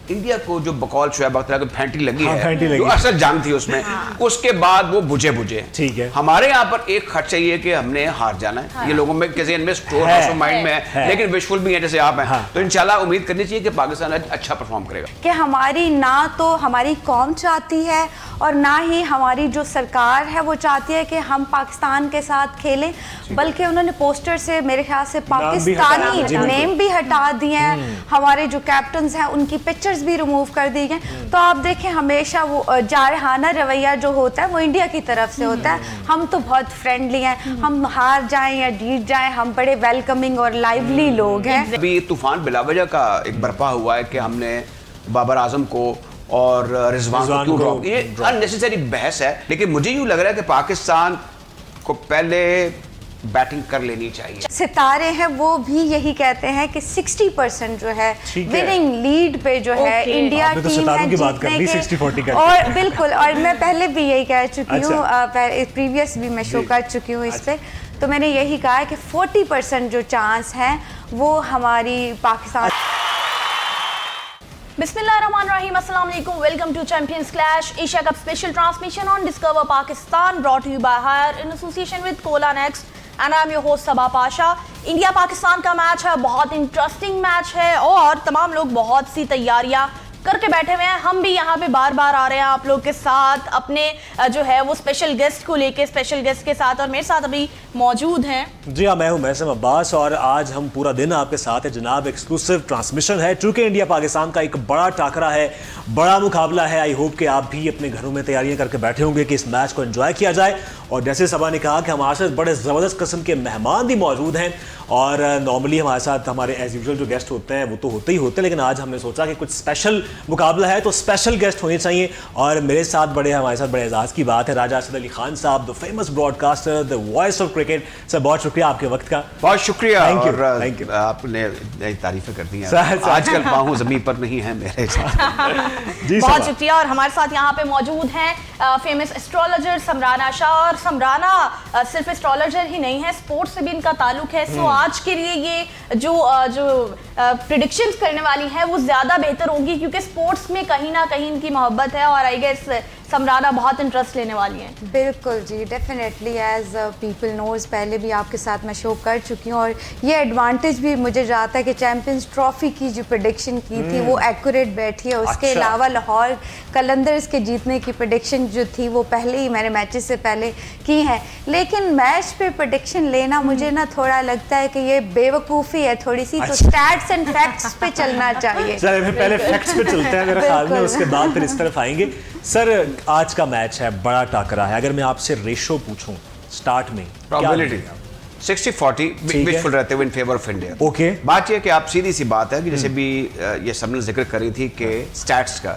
India को जो बकौल शुएब अख्तर को फैंटी लगी हाँ, है, जो असल जंग थी उसमें, उसके बाद वो बुझे। ठीक है। हमारे यहाँ पर एक खर्च चाहिए कि हमने हार जाना है। हाँ। ये लोगों में किसी इनमें स्टोर हाउस ऑफ माइंड में है, लेकिन विशफुल भी है जैसे आप हैं। हाँ। तो इंशाल्लाह उम्मीद करनी चाहिए कि पाकिस्तान अच्छा परफॉर्म करेगा। कि हमारी ना तो हमारी कौम चाहती है और ना ही हमारी जो सरकार है वो चाहती है कि हम पाकिस्तान के साथ खेलें, बल्कि उन्होंने पोस्टर से मेरे ख्याल से पाकिस्तानी नेम भी हटा दिए हैं। हमारे जो कैप्टन हैं उनकी पिक्चर्स भी रिमूव कर दी गए। तो आप देखें हमेशा वो जारहाना रवैया जो होता है वो इंडिया की तरफ से होता है। हम तो बहुत फ्रेंडली हैं, हम हार जाएं या जीत जाएं हम बड़े वेलकमिंग और लाइवली लोग हैं। अभी तूफान बिलावजह का एक बर्पा हुआ है कि हमने बाबर आजम को और रिजवान को क्यों ड्रॉप, ये अननेसेसरी बहस है। लेकिन मुझे यूं लग रहा है कि पाकिस्तान को पहले बैटिंग कर लेनी चाहिए। सितारे हैं वो भी यही कहते हैं कि 60% जो है विनिंग लीड पे जो है इंडिया टीम है जीतने के। और बिल्कुल, और मैं पहले भी यही कह चुकी हूँ, प्रीवियस भी मैं शो कर चुकी हूँ इस पे, तो मैंने यही कहा है कि 40% जो चांस है वो हमारी पाकिस्तान। बिस्मिल्लाहिर्रहमानिर्रहीम, अस्सलाम वालेकुम, welcome to Champions Clash Asia Cup special transmission on Discover Pakistan, brought you by Haier in association with Cola Next and I am your host Saba Pasha. India Pakistan का मैच है, बहुत इंटरेस्टिंग मैच है और तमाम लोग बहुत सी तैयारियां करके बैठे हुए हैं। हम भी यहाँ पे बार बार आ रहे हैं आप लोग के साथ अपने जो है वो स्पेशल गेस्ट को लेके, स्पेशल गेस्ट के साथ, और मेरे साथ अभी मौजूद हैं। जी हाँ, मैं हूँ मैसम अब्बास और आज हम पूरा दिन आपके साथ है जनाब। एक्सक्लूसिव ट्रांसमिशन है चूँकि इंडिया पाकिस्तान का एक बड़ा टाकरा है, बड़ा मुकाबला है। आई होप कि आप भी अपने घरों में तैयारियां करके बैठे होंगे कि इस मैच को एंजॉय किया जाए। और जैसे सबा ने कहा कि हमारे साथ बड़े ज़बरदस्त किस्म के मेहमान भी मौजूद हैं और नॉर्मली हमारे साथ हमारे एज यूजुअल जो गेस्ट होते हैं वो तो होते ही होते हैं, लेकिन आज हमने सोचा कि कुछ स्पेशल मुकाबला है तो स्पेशल गेस्ट होने चाहिए। और मेरे साथ हमारे साथ बड़े एजाज़ की बात है राजा असद अली खान साहब, the famous broadcaster, the voice of cricket. Sir बहुत शुक्रिया आपके वक्त का। बहुत शुक्रिया। Thank you. आपने तारीफें कर दी हैं। आजकल पाहू जमीन पर नहीं है मेरे जी। बहुत शुक्रिया। और हमारे साथ यहाँ पे मौजूद हैं फेमस एस्ट्रोलॉजर समराना शाह। और समराना सिर्फ एस्ट्रोलॉजर ही नहीं है, स्पोर्ट्स से भी इनका ताल्लुक है। सो आज के लिए ये जो प्रेडिक्शंस करने वाली हैं वो ज़्यादा बेहतर होगी क्योंकि स्पोर्ट्स में कहीं ना कहीं इनकी मोहब्बत है और आई गेस समराना बहुत इंटरेस्ट लेने वाली हैं। बिल्कुल जी, डेफिनेटली। एज पीपल नोज पहले भी आपके साथ मैं शो कर चुकी हूँ और ये एडवांटेज भी मुझे जाता है कि चैंपियंस ट्रॉफी की जो प्रेडिक्शन की थी वो एक्यूरेट बैठी है। उसके अलावा लाहौर कलंदर्स के जीतने की प्रेडिक्शन जो थी वो पहले ही मैंने मैचेस से पहले की है। लेकिन मैच पे प्रेडिक्शन लेना मुझे ना थोड़ा लगता है कि ये बेवकूफ़ी है थोड़ी सी। तो स्टैट्स एंड फैक्ट्स पे चलना चाहिए। चलिए पहले फैक्ट्स पे चलते हैं मेरे ख्याल में, उसके बाद फिर इस तरफ आएंगे। सर आज का मैच है, बड़ा टाकरा है। अगर मैं आपसे रेशो पूछूं स्टार्ट में, प्रोबेबिलिटी 60-40 विशफुल रहते हुए in favour of India. Okay, बात ये कि आप सीधी सी बात है कि जैसे भी ये सबने जिक्र करी थी कि स्टैट्स का,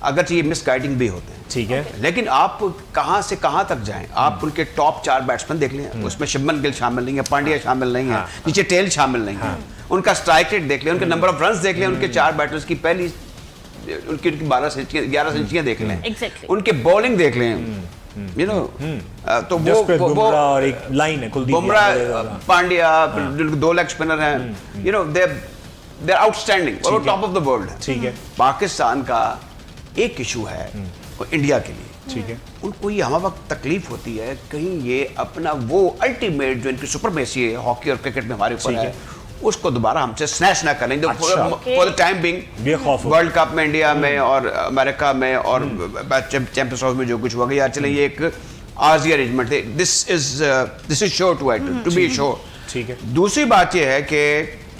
अगर ये मिस गाइडिंग भी होते हैं, ठीक है, लेकिन आप कहां से कहां तक जाएं। आप उनके टॉप 4 बैट्समैन देख लें, उसमें शुभमन गिल शामिल नहीं है, पांड्या शामिल नहीं है, नीचे टेल शामिल नहीं है। उनका स्ट्राइक रेट देख लें, उनके नंबर ऑफ रन्स देख लें, उनके 4 बैटर्स की पहली उनकी 12 सेंचुरियां 11 सेंचुरियां देख लें, उनके बॉलिंग देख लें, यू नो। तो वो और एक लाइन है कुलदीप, बुमराह, पांड्या, 2 लेग स्पिनर हैं, you know, they are outstanding और वो टॉप ऑफ द वर्ल्ड है। ठीक है। पाकिस्तान का एक इशू है इंडिया के लिए, ठीक है, उनको ये हर वक्त तकलीफ होती है कहीं ये अपना वो अल्टीमेट जो इनकी सुपरमेसी है हॉकी और क्रिकेट में हमारे ऊपर है उसको दोबारा हमसे स्नैच ना करें। For the time being world cup में इंडिया में और अमेरिका में और चैंपियंस ट्रॉफी में जो कुछ हुआ गया, यार चले ये एक आर्जी अरेंजमेंट थे। This is sure to be sure. ठीक है। दूसरी बात ये है कि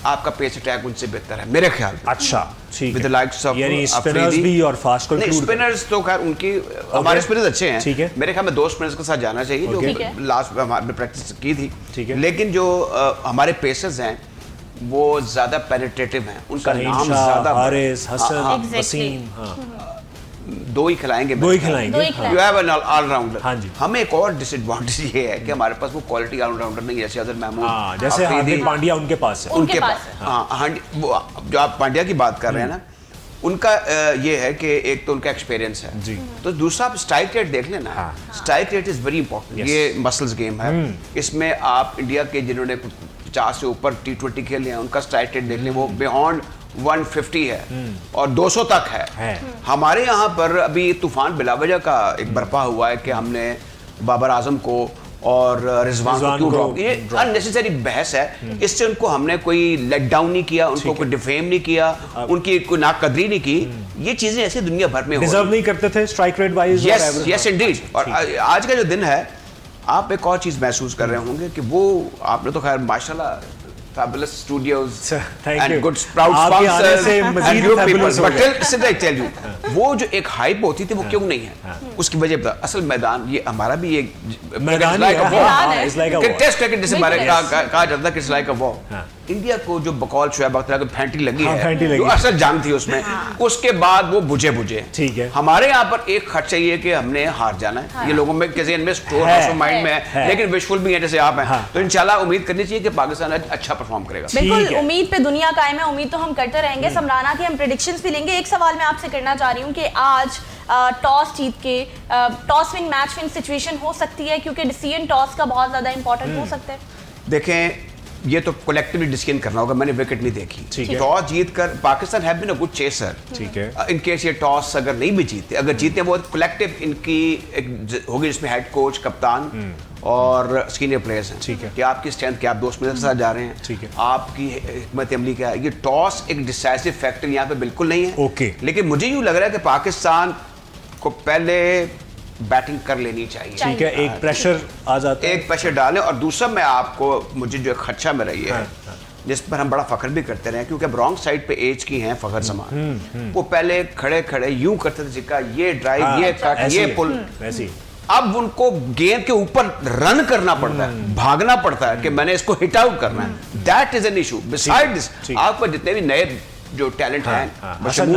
आपका पेस अटैक उनसे बेहतर है मेरे ख्याल में। अच्छा, ठीक है। With the likes off spinners भी और फास्ट को इंक्लूड, स्पिनर्स तो खैर उनकी हमारे स्पिनर्स अच्छे हैं। ठीक है। मेरे ख्याल में 2 स्पिनर्स के साथ जाना चाहिए जो लास्ट में हमारे प्रैक्टिस की थी। ठीक है। लेकिन जो हमारे पेसर्स हैं वो ज्यादा पेनिट्रेटिव हैं, उनका नाम ज्यादा हारिस, हसन, वसीम, 2 ही खिलाएंगे। You have an allrounder. हाँ जी। हमें एक और डिसएडवांटेज ये है कि हमारे पास वो क्वालिटी ऑलराउंडर नहीं है जैसे अजहर महमूद, जैसे हार्दिक पांड्या उनके पास है। उनके पास हाँ, जो आप पांड्या की बात कर रहे हैं ना, उनका ये है कि एक तो उनका एक्सपीरियंस है जी, तो दूसरा आप स्ट्राइक रेट देख लेना। Strike rate is very important. ये मसल्स गेम है। इसमें आप इंडिया के जिन्होंने 50 से ऊपर T20 खेले हैं उनका स्ट्राइक रेट देख लें, वो बियॉन्ड 150 है और 200 तक है। हमारे यहाँ पर अभी तूफान बिलावजह का एक बर्पा हुआ है कि हमने बाबर आजम को और रिजवान को क्यों ड्रॉप, ये अननेसेसरी बहस है। इससे उनको हमने कोई लेट डाउन नहीं किया, उनको कोई डिफेम नहीं किया, उनकी कोई नाकदरी नहीं की। ये चीजें ऐसी दुनिया भर में डिजर्व नहीं करते थे strike rate wise. Yes Indeed. और आज का जो दिन है, आप एक और चीज महसूस कर रहे होंगे कि वो आपने तो खैर माशाल्लाह fabulous studios and good proud sponsors and good people, but I tell you, वो जो एक हाइप होती थी वो क्यों नहीं है, उसकी वजह बता। असल मैदान ये हमारा भी एक मैदान है, टेस्ट क्रिकेट जैसे हमारे कहा जाता है कि it's like a war. India को जो बकौल शुएब अख्तर को फैंटी लगी है, जो असल जंग थी उसमें, उसके बाद वो बुझे ठीक है। हमारे यहाँ पर एक खर्च चाहिए कि हमने हार जाना है, ये लोगों में किसी इनमें स्टोर हाउस ऑफ माइंड में है, लेकिन विशफुल भी है जैसे आप हैं, तो इंशाल्लाह उम्मीद करनी चाहिए कि पाकिस्तान अच्छा परफॉर्म करेगा। बिल्कुल, उम्मीद पे दुनिया कायम है, उम्मीद तो हम करते रहेंगे। समराना की हम प्रेडिक्शंस भी लेंगे। एक सवाल मैं आपसे करना चाह रही हूँ कि आज टॉस जीत के toss win match win situation हो सकती है, क्योंकि डिसीजन टॉस का बहुत ज्यादा इंपॉर्टेंट हो सकता है। देखें, ये तो कलेक्टिवली डिसीजन करना होगा। मैंने विकेट नहीं देखी। टॉस जीत कर Pakistan have been a good chaser. ठीक है। इन केस ये टॉस अगर नहीं भी जीते, अगर जीते वो कलेक्टिव इनकी एक होगी जिसमें हेड कोच, कप्तान और सीनियर प्लेयर्स हैं। ठीक है। कि आपकी स्ट्रेंथ क्या, आप दोस्त मित्र के साथ जा रहे हैं। ठीक है। आपकी हिकमत अमली क्या है। ये टॉस एक डिसाइसिव फैक्टर यहाँ पे बिल्कुल नहीं है। ओके। लेकिन मुझे यूँ लग रहा है कि पाकिस्तान को पहले बैटिंग कर लेनी चाहिए। ठीक है, एक प्रेशर आ जाता है, एक प्रेशर डालें। और दूसरा मैं आपको, मुझे जो खर्चा में रही है, जिस पर हम बड़ा फख्र भी करते रहे, क्योंकि अब रॉन्ग साइड पे एज की हैं फखर समान, वो पहले खड़े खड़े यूं करते थे, जिक्का ये ड्राइव, ये कट, ये पुल, अब उनको गेंद के ऊपर रन करना पड़ता है, भागना पड़ता है कि मैंने इसको हिट आउट करना है। That is an issue. Beside this, आपको जितने भी नए जो टैलेंट हैं, हसन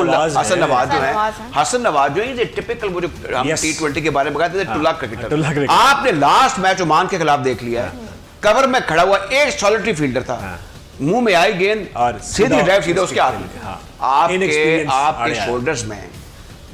नवाज जो है, हसन नवाज जो है टिपिकल, वो जो हम T20 के बारे में कहते थे, टुल्ला क्रिकेटर। आपने लास्ट मैच ओमान के खिलाफ देख लिया है, कवर में खड़ा हुआ एक सॉलिटरी फील्डर था, मुंह में आई गेंद और सीधी ड्राइव सीधा उसके हाथ में। आपके शोल्डर्स में,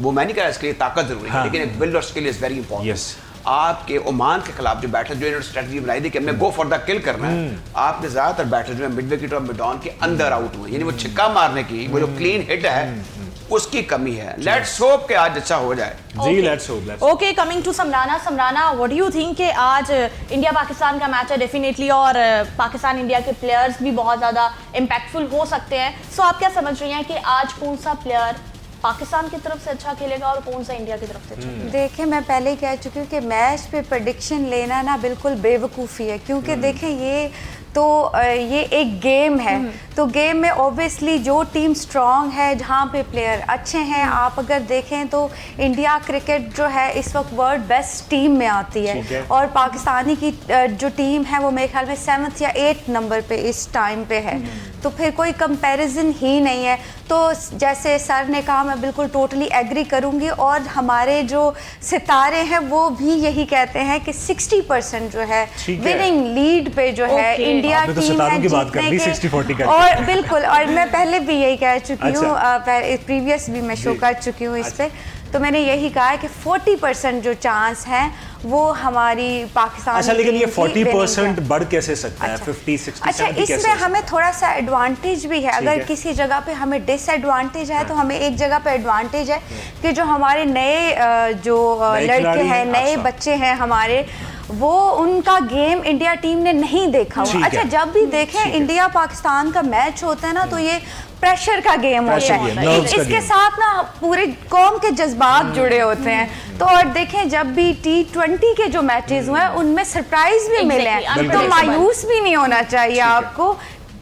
वो मैं नहीं कह रहा इसके लिए ताकत जरूरी है, लेकिन एक विल और स्किल इज वेरी इंपॉर्टेंट। आपके ओमान के खिलाफ जो बैटर जो इन्होंने स्ट्रेटजी बनाई थी कि हमने गो फॉर द किल करना है, आपने ज्यादातर बैटर जो है मिड विकेट और मिड ऑन के अंदर आउट हुए, यानी वो छिक्का मारने की वो जो क्लीन हिट है उसकी कमी है। लेट्स होप कि आज अच्छा हो जाए। जी, let's hope. Okay, coming to Samrana. Samrana, what do you think कि आज इंडिया पाकिस्तान का मैच है डेफिनेटली, और पाकिस्तान इंडिया के प्लेयर्स भी बहुत ज़्यादा इम्पैक्टफुल हो सकते हैं। सो आप क्या समझ रही हैं कि आज कौन सा प्लेयर पाकिस्तान की तरफ से अच्छा खेलेगा और कौन सा इंडिया की तरफ से अच्छा खेलेगा? देखिए, मैं पहले ही कह चुकी हूँ कि मैच पे प्रेडिक्शन लेना ना बिल्कुल बेवकूफ़ी है, क्योंकि देखें ये एक गेम है, तो गेम में ऑब्वियसली जो टीम स्ट्रांग है, जहाँ पे प्लेयर अच्छे हैं, आप अगर देखें तो इंडिया क्रिकेट जो है इस वक्त वर्ल्ड बेस्ट टीम में आती है, और पाकिस्तानी की जो टीम है वो मेरे ख्याल में 7th या 8th नंबर पे इस टाइम पे है, तो फिर कोई कंपैरिजन ही नहीं है। तो जैसे सर ने कहा, मैं बिल्कुल टोटली एग्री करूँगी, और हमारे जो सितारे हैं वो भी यही कहते हैं कि 60% जो है विनिंग लीड पे जो है इंडिया टीम है जीतने के। और बिल्कुल, और मैं पहले भी यही कह चुकी हूँ, प्रीवियस भी मैं शो कर चुकी हूँ इस पे, तो मैंने यही कहा है कि 40% जो चांस है वो हमारी पाकिस्तान। अच्छा, लेकिन ये 40% बढ़ कैसे सकता है? 50, 60, 70 अच्छा, इसमें हमें थोड़ा सा एडवांटेज भी है। अगर किसी जगह पे हमें डिसएडवांटेज है तो हमें एक जगह पे एडवांटेज है कि जो हमारे नए जो लड़के हैं, नए बच्चे हैं हमारे, वो उनका गेम इंडिया टीम ने नहीं देखा हुआ। अच्छा, जब भी देखें इंडिया पाकिस्तान का मैच होता है ना, तो ये प्रेशर का गेम होता है, इसके साथ ना पूरे कौम के जज्बात जुड़े होते हैं। तो और देखें, जब भी T20 के जो मैचेस हुए हैं उनमें सरप्राइज भी मिले हैं, तो मायूस भी नहीं होना चाहिए आपको।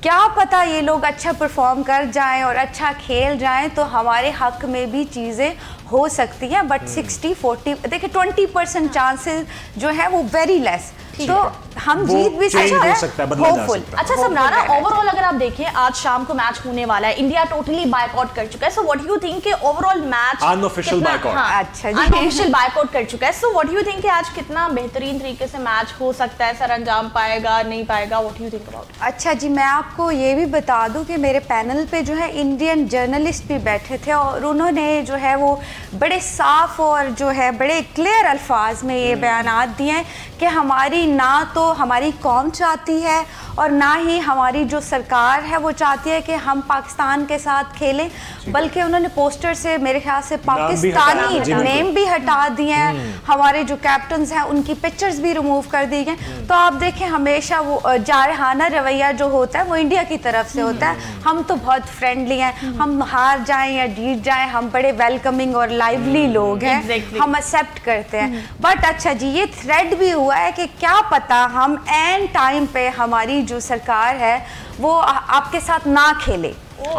क्या पता ये लोग अच्छा परफॉर्म कर जाएं और अच्छा खेल जाएं, तो हमारे हक में भी चीज़ें हो सकती हैं। बट 60-40 देखिए, 20% चांसेस जो है वो वेरी लेस, तो हम जीत भी सकते हैं, होपफुल। अच्छा समराना, ओवरऑल अगर आप देखें, आज शाम को मैच होने वाला है, इंडिया टोटली बायकॉट कर चुका है, so what do you think कि ओवरऑल मैच अनऑफिशियल बायकॉट, अच्छा जी, अनऑफिशियल बायकॉट कर चुका है, so what do you think कि आज कितना बेहतरीन तरीके से मैच हो सकता है, सर अंजाम पाएगा नहीं पाएगा, what do you think about? अच्छा जी, मैं आपको ये भी बता दूं कि मेरे पैनल पे जो है इंडियन जर्नलिस्ट भी बैठे थे, और उन्होंने जो है वो बड़े साफ और जो है बड़े क्लियर अल्फाज में ये बयानात दिए हैं कि हमारी कि ना तो हमारी कौम चाहती है और ना ही हमारी जो सरकार है वो चाहती है कि हम पाकिस्तान के साथ खेलें, बल्कि उन्होंने पोस्टर से मेरे ख्याल से पाकिस्तानी नेम भी हटा दिए हैं, हमारे जो कैप्टन्स हैं उनकी पिक्चर्स भी रिमूव कर दी गए। तो आप देखें हमेशा वो जारहाना रवैया जो होता है वो इंडिया की तरफ से होता है। हम तो बहुत फ्रेंडली हैं, हम हार जाएं या जीत जाएं हम बड़े वेलकमिंग और लाइवली लोग हैं, हम एक्सेप्ट करते हैं। बट अच्छा जी, ये थ्रेड भी हुआ है कि क्या पता हम एंड टाइम पे हमारी जो सरकार है वो आपके साथ ना खेले,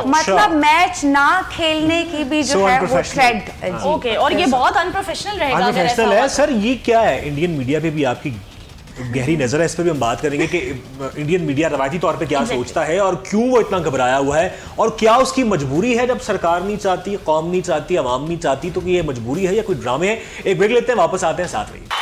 मतलब मैच ना खेलने की भी जो है वो थ्रेड। ओके, और ये बहुत अनप्रोफेशनल रहेगा। अनप्रोफेशनल है सर, ये क्या है? इंडियन मीडिया पे भी आपकी गहरी नजर है, इस पर भी हम बात करेंगे कि इंडियन मीडिया रवायती तौर पे क्या सोचता है और क्यों वो इतना घबराया हुआ है, और क्या उसकी मजबूरी है जब सरकार नहीं चाहती, कौम नहीं चाहती, अवाम नहीं चाहती, तो ये मजबूरी है या कोई ड्रामे है? एक ब्रेक लेते हैं, वापस आते हैं, साथ रहिए।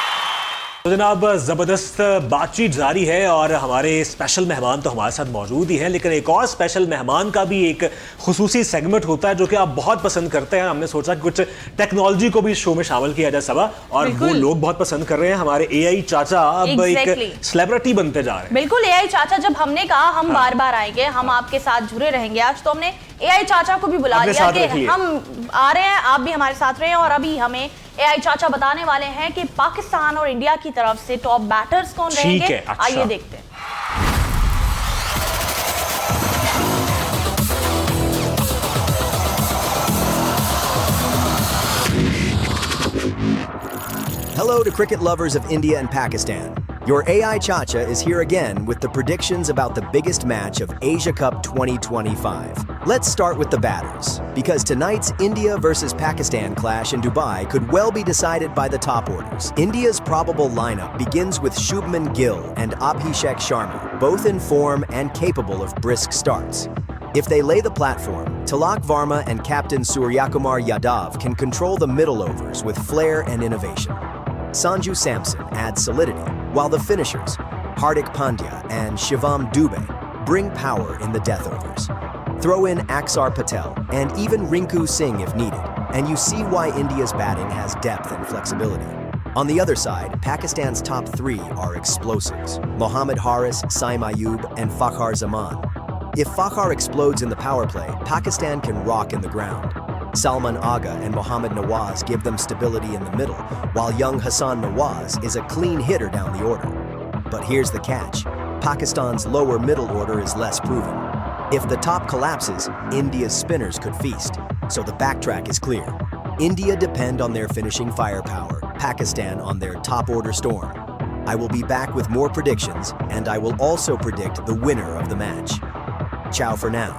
तो जनाब, ज़बरदस्त बातचीत जारी है और हमारे स्पेशल मेहमान तो हमारे साथ मौजूद ही हैं, लेकिन एक और स्पेशल मेहमान का भी एक खुसूसी सेगमेंट होता है जो कि आप बहुत पसंद करते हैं। हमने सोचा कि कुछ टेक्नोलॉजी को भी इस शो में शामिल किया जाए सबा, और वो लोग बहुत पसंद कर रहे हैं। हमारे एआई चाचा अब एक सेलिब्रिटी बनते जा रहे हैं। बिल्कुल, एआई चाचा, जब हमने कहा हम बार बार आएंगे, हम आपके साथ जुड़े रहेंगे, आज तो हमने एआई चाचा को भी बुला लिया कि हम आ रहे हैं, आप भी हमारे साथ रहे हैं। और अभी हमें एआई चाचा बताने वाले हैं कि पाकिस्तान और इंडिया की तरफ से टॉप बैटर्स कौन रहेंगे। अच्छा। आइए देखते हैं। Hello to cricket lovers of India and Pakistan. Your AI Chacha is here again with the predictions about the biggest match of Asia Cup 2025. Let's start with the batters, because tonight's India versus Pakistan clash in Dubai could well be decided by the top orders. India's probable lineup begins with Shubman Gill and Abhishek Sharma, both in form and capable of brisk starts. If they lay the platform, Tilak Varma and captain Suryakumar Yadav can control the middle overs with flair and innovation. Sanju Samson adds solidity, while the finishers, Hardik Pandya and Shivam Dubey, bring power in the death overs. Throw in Axar Patel and even Rinku Singh if needed, and you see why India's batting has depth and flexibility. On the other side, Pakistan's top three are explosives: Mohammad Haris, Saim Ayub, and Fakhar Zaman. If Fakhar explodes in the power play, Pakistan can rock in the ground. Salman Agha and Mohammad Nawaz give them stability in the middle, while young Hassan Nawaz is a clean hitter down the order. But here's the catch: Pakistan's lower middle order is less proven. If the top collapses, India's spinners could feast, so the backtrack is clear. India depend on their finishing firepower, Pakistan on their top order storm. I will be back with more predictions, and I will also predict the winner of the match. Ciao for now.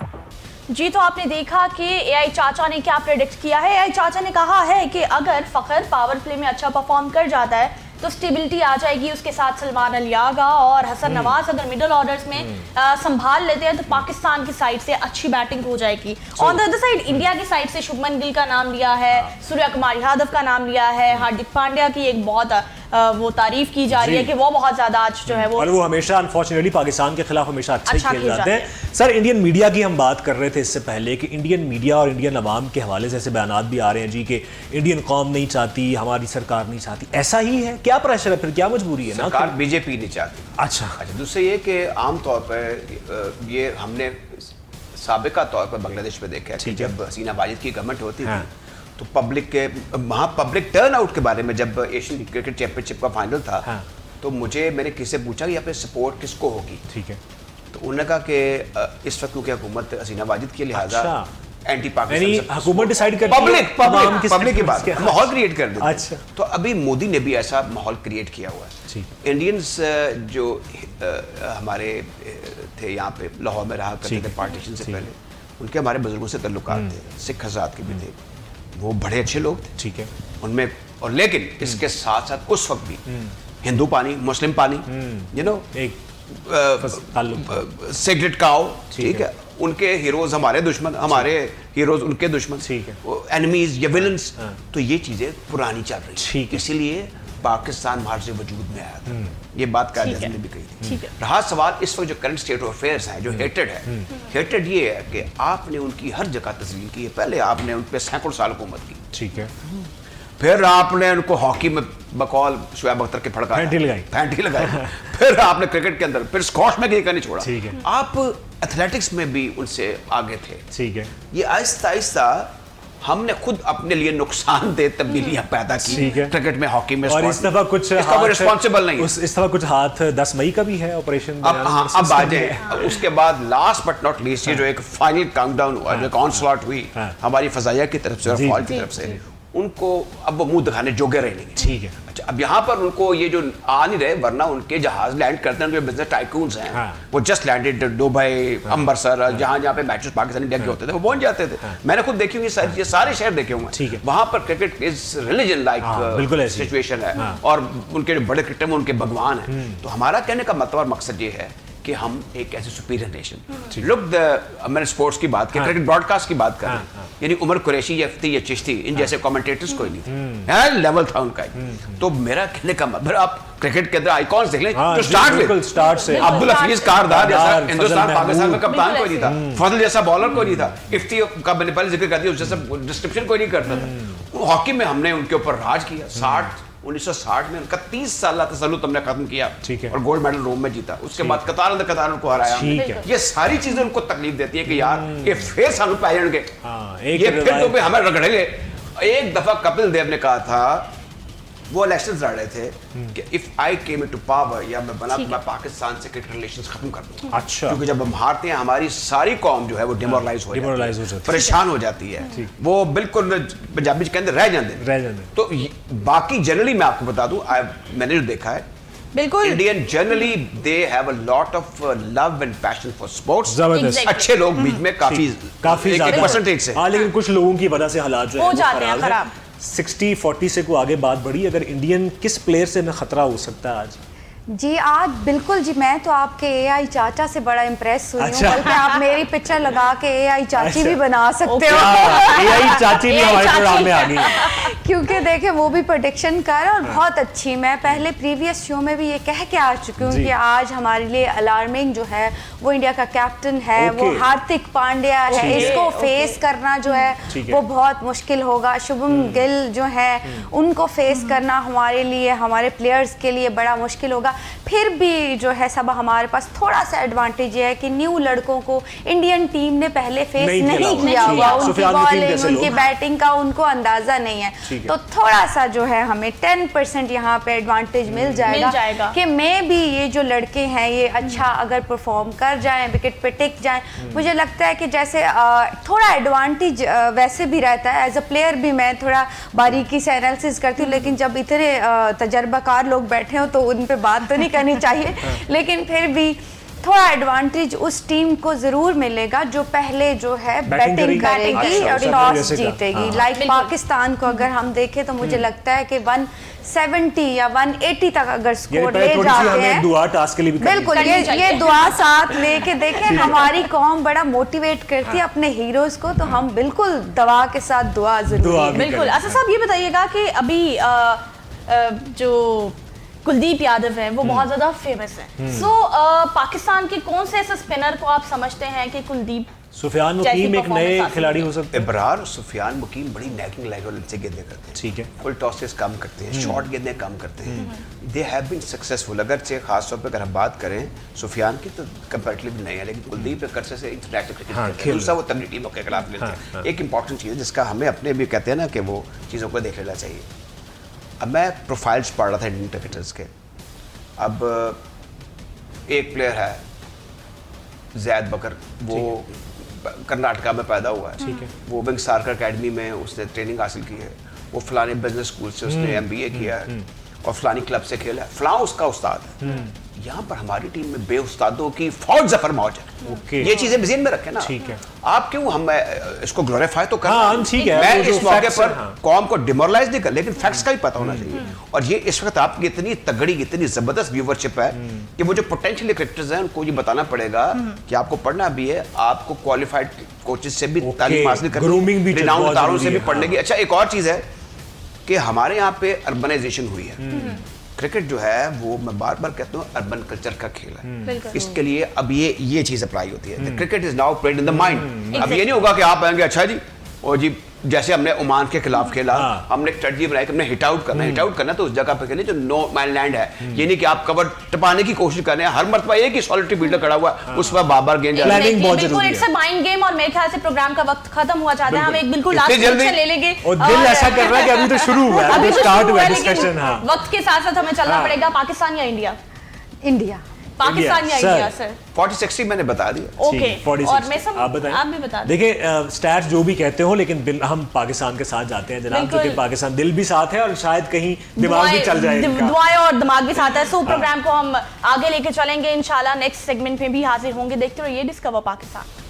जी, तो आपने देखा कि AI चाचा ने क्या predict किया है। AI चाचा ने कहा है कि अगर फ़खर पावर प्ले में अच्छा परफॉर्म कर जाता है तो स्टेबिलिटी आ जाएगी, उसके साथ सलमान अली आगा और हसन नवाज अगर मिडल ऑर्डर्स में संभाल लेते हैं तो पाकिस्तान की साइड से अच्छी बैटिंग हो जाएगी। On the other side India की साइड से शुभमन गिल का नाम लिया है, सूर्या कुमार यादव का नाम लिया है, हार्दिक पांड्या की एक बहुत वो तारीफ की जा रही है कि वो बहुत ज्यादा आज जो है वो, और वो हमेशा अनफॉर्चुनेटली पाकिस्तान के खिलाफ हमेशा अच्छा खेल जाते हैं। सर, इंडियन मीडिया की हम बात कर रहे थे इससे पहले कि इंडियन मीडिया और इंडियन अवाम के हवाले से ऐसे बयान भी आ रहे हैं जी कि इंडियन कौम नहीं चाहती, हमारी सरकार नहीं चाहती। ऐसा ही है? क्या प्रेशर है फिर, क्या मजबूरी है? सरकार बीजेपी नहीं चाहती। अच्छा, दूसरा ये कि आमतौर पर ये हमने साबिका तौर पर बांग्लादेश में देखा है कि जब हसीना वाजिद की गवर्नमेंट होती थी तो पब्लिक के वहाँ पब्लिक टर्न आउट के बारे में, जब एशियन क्रिकेट चैंपियनशिप का फाइनल था तो मैंने किससे पूछा कि यहाँ पे सपोर्ट किसको होगी। ठीक है, तो उन्होंने कहा कि इस वक्त क्योंकि हुकूमत हसीना वाजिद की लिहाजा एंटी पाकिस्तान हुकूमत डिसाइड कर पब्लिक की बात माहौल क्रिएट कर देती। अच्छा, तो अभी मोदी ने भी ऐसा माहौल क्रिएट किया हुआ है। इंडियंस जो हमारे थे यहाँ पे लाहौर में रहा करते थे पार्टीशन से पहले, उनके हमारे बुजुर्गों से ताल्लुकात थे, सिख हज़रात के भी थे, वो बड़े अच्छे लोग थे। ठीक है, उनमें और लेकिन इसके साथ साथ उस वक्त भी हिंदू पानी, मुस्लिम पानी, यू नो, एक सेक्रेट काउ, ठीक है, उनके हीरोज हमारे दुश्मन, हमारे हीरोज उनके दुश्मन, ठीक है, एनिमीज या विलन्स। तो ये चीजें पुरानी चल रही है, इसीलिए पाकिस्तान बाहर से वजूद में आया था। ये बात कायद ने भी कही थी। रहा सवाल इस वक्त जो करंट स्टेट ऑफ अफेयर्स है, जो हेटेड है, हेटेड ये है कि आपने उनकी हर जगह तस्लीम की है, पहले आपने उन पर सैकड़ों साल हुकूमत की। ठीक है, फिर आपने उनको हॉकी में बकौल शुएब अख्तर के फड़का फैंटी लगाई फिर आपने क्रिकेट के अंदर, फिर स्क्वॉश में नहीं छोड़ा। ठीक है। आप एथलेटिक्स में भी उनसे आगे थे। ठीक है। ये आहिस्ता आहिस्ता हमने खुद अपने लिए नुकसानदेह तब्दीलियां पैदा की क्रिकेट में, हॉकी में, और इस दफा कुछ रिस्पॉन्सिबल नहीं है। इस दफा कुछ हाथ 10 मई का भी है ऑपरेशन। अब आ जाए उसके बाद लास्ट बट नॉट लीस्ट, ये जो एक फाइनल काउंटडाउन हुआ, जो ऑनस्लॉट हुई हमारी फजाइया की तरफ से और फौज की तरफ से, उनको अब वो मुंह दिखाने जोगे रहे नहीं। ठीक है। अच्छा, अब यहाँ पर उनको ये जो आ नहीं रहे, वरना उनके जहाज लैंड करते हैं, जो बिजनेस टाइकून्स हैं वो जस्ट लैंडेड दुबई, अमृतसर, जहाँ पे मैचेस पाकिस्तानी इंडिया के होते थे वो पहुंच जाते थे। मैंने खुद देखी हुई ये सारे शहर देखे हुए, वहां पर cricket is religion like situation है, और उनके बड़े क्रिकेटर में उनके भगवान है। तो हमारा कहने का मतलब और मकसद ये है कि हम एक ऐसे सुपीरियर नेशन, लुक मैंने स्पोर्ट्स की बात की, क्रिकेट ब्रॉडकास्ट की बात कर रहे हैं, यानी उमर कुरैशी या चिश्ती इन जैसे कमेंटेटर्स कोई नहीं थे, लेवल था उनका। तो मेरा कहने का मतलब, आप क्रिकेट के अंदर आइकॉन्स देख लें, तो स्टार्ट से अब्दुल हफीज कारदार जैसा हिंदुस्तान पाकिस्तान का कप्तान कोई नहीं था, फजल जैसा बॉलर कोई नहीं था, इफ्ती का मैंने पहले जिक्र कर दिया, उस जैसा डिस्क्रिप्शन कोई नहीं करता था। हॉकी में हमने उनके ऊपर राज किया। 1960 में उनका 30 साल तसल्लुत हमने खत्म किया और गोल्ड मेडल रोम में जीता। उसके बाद कतार उनको हराया। ये सारी चीजें उनको तकलीफ देती है कि यार ये फिर सानू पै जाएंगे, ये फिर तो हमें रगड़ेंगे। एक दफा कपिल देव ने कहा था, वो इलेक्शंस लड़ रहे थे कि if I came into power, या मैं बना, मैं पाकिस्तान से क्रिकेट रिलेशंस खत्म कर दूंगा। अच्छा। क्योंकि जब हम हारते हैं हमारी सारी कौम जो है वो डिमोरलाइज हो जाती है, परेशान हो जाती है, वो बिल्कुल पंजाबी के अंदर रह जाते। तो बाकी जनरली मैं आपको बता दूं, मैंने जो देखा है, बिल्कुल Indian generally they have a lot of love and passion for sports. अच्छे लोग बीच में काफी परसेंटेज से, लेकिन कुछ लोगों की वजह से हालात जो हो जाते हैं खराब। 60-40 से को आगे बात बढ़ी, अगर इंडियन किस प्लेयर से में खतरा हो सकता है आज? जी आज बिल्कुल जी, मैं तो आपके एआई चाचा से बड़ा इम्प्रेस हुई हूँ। बल्कि आप मेरी पिक्चर लगा के एआई चाची भी बना सकते हो। एआई चाची भी हमारे प्रोग्राम में आ गई है। क्योंकि देखे वो भी प्रेडिक्शन कर और बहुत अच्छी। मैं पहले प्रीवियस शो में भी ये कह के आ चुकी हूँ कि आज हमारे लिए अलार्मिंग जो है वो इंडिया का कैप्टन है, वो हार्दिक पांड्या है। इसको फेस करना जो है वो बहुत मुश्किल होगा। शुभम गिल जो है उनको फेस करना हमारे लिए, हमारे प्लेयर्स के लिए बड़ा मुश्किल होगा। फिर भी जो है सब हमारे पास थोड़ा सा एडवांटेज है कि न्यू लड़कों को इंडियन टीम ने पहले फेस नहीं किया हुआ, उनकी बॉलिंग, उनकी बैटिंग का उनको अंदाजा नहीं है। तो थोड़ा सा जो है हमें 10% यहाँ पे एडवांटेज मिल जाएगा कि मैं भी ये जो लड़के हैं ये अच्छा अगर परफॉर्म कर जाएं, विकेट पे टिक जाएं, मुझे लगता है कि जैसे थोड़ा एडवांटेज वैसे भी रहता है। एज अ प्लेयर भी मैं थोड़ा बारीकी से एनालिसिस करती हूँ, लेकिन जब इतने तजर्बाकार लोग बैठे हो तो उन पे बात तो नहीं करनी चाहिए, लेकिन फिर भी थोड़ा एडवांटेज उस टीम को जरूर मिलेगा जो पहले जो है बैटिंग करेगी और टॉस जीतेगी। लाइक पाकिस्तान को अगर हम देखें तो मुझे लगता है कि 170 या 180 तक अगर स्कोर ले जाते हैं, बिल्कुल ये दुआ साथ लेके देखें। हमारी कौम बड़ा मोटिवेट करती है अपने हीरोज को, तो हम बिल्कुल दवा के साथ दुआ जरूर। बिल्कुल। असद साहब ये बताइएगा कि अभी जो कुलदीप यादव है वो बहुत ज्यादा फेमस है। सो पाकिस्तान के कौन से ऐसे स्पिनर को आप समझते हैं कि कुलदीप, सुफियान मुकीम एक नए खिलाड़ी हो सकते हैं? इब्रार और सुफियान मुकीम बड़ी नैकिंग लेवल से गेंदें करते हैं। ठीक है। फुल टॉसेस कम करते हैं, शॉर्ट गेंदें कम करते हैं। They have been successful. अगर से खास तौर पे अगर हम बात करें सुफियान की तो कंपैरेटिवली नहीं है, लेकिन कुलदीप एक अरसे से इंटरनेशनल क्रिकेट दूसरा वो तगड़ी टीमों के खिलाफ खेलते हैं। एक इंपॉर्टेंट चीज़ है जिसका हमें अपने भी कहते हैं ना कि वो चीज़ों को देख लेना चाहिए। अब मैं प्रोफाइल्स पढ़ रहा था इंडियन क्रिकेटर्स के। अब एक प्लेयर है जैद बकर, वो कर्नाटका में पैदा हुआ है। ठीक है। वो विंग सार्कर अकेडमी में उसने ट्रेनिंग हासिल की है। वो फलाने बिजनेस स्कूल से उसने MBA किया है और फलानी क्लब से खेला है। फलां उसका उस्ताद है। यहाँ पर हमारी टीम में बेउस्तादों की फौज जफर मौज है। ये चीजें ज़हन में रखें ना। ठीक है। आप क्यों हम इसको ग्लोरीफाई तो कर, ठीक है, मैं इस मौके पर कौम को डिमोरलाइज नहीं कर, लेकिन फैक्ट्स का भी पता होना चाहिए। और ये इस वक्त आपकी इतनी तगड़ी, इतनी जबरदस्त व्यूवरशिप है कि वो जो पोटेंशियल क्रिकेटर्स हैं उनको ये बताना पड़ेगा कि आपको पढ़ना भी है, आपको क्वालिफाइड कोचेस से भी तालीम हासिल करनी है, रिनाउंड तारों से भी पढ़ने की। अच्छा, एक और चीज है कि हमारे यहाँ पे अर्बनाइजेशन हुई है। क्रिकेट जो है वो मैं बार बार कहता हूँ अर्बन कल्चर का खेल है। इसके लिए अब ये चीज अप्लाई होती है। Cricket is now played in the mind. अब ये नहीं होगा कि आप आएंगे अच्छा जी और जी जैसे हमने ओमान के खिलाफ खेला, हाँ। हमने एक स्ट्रेटजी बनाई कि हमने हिट आउट करना तो उस जगह पे खेले जो नो मैन लैंड है, ये नहीं कि आप कवर टपाने की कोशिश कर रहे हैं, हर मरतबा एक ही सॉलिटरी फील्डर खड़ा हुआ है, उस पर बार गेंद जा रही है। बिल्कुल इट्स अ माइंड गेम, और मेरे ख्याल से प्रोग्राम का वक्त खत्म हुआ चाहता है, हम एक बिल्कुल लास्ट इतनी जल्दी? क्वेश्चन ले लेंगे। और दिल ऐसा कर रहा है कि अभी तो शुरू हुआ है, अभी तो स्टार्ट शुरू हुआ है, है डिस्कशन। लेकिन हाँ, वक्त के साथ साथ हमें चलना हाँ। पड़ेगा। पाकिस्तान या इंडिया? इंडिया। पाकिस्तान या सर। India sir? 40-60 मैंने बता दिया। ओके, 46, और मैं सब आप बताएं। आप भी बता दें। देखिए स्टैट्स जो भी कहते हो, लेकिन हम पाकिस्तान के साथ जाते हैं जनाब, बिल्कुल। क्योंकि पाकिस्तान दिल भी साथ है और शायद कहीं दिमाग भी चल जाए इनका। दुआएं और दिमाग भी साथ है। सो प्रोग्राम को हम आगे लेके चलेंगे इंशाल्लाह, नेक्स्ट सेगमेंट में भी हाजिर होंगे। देखते रहिए डिस्कवर पाकिस्तान।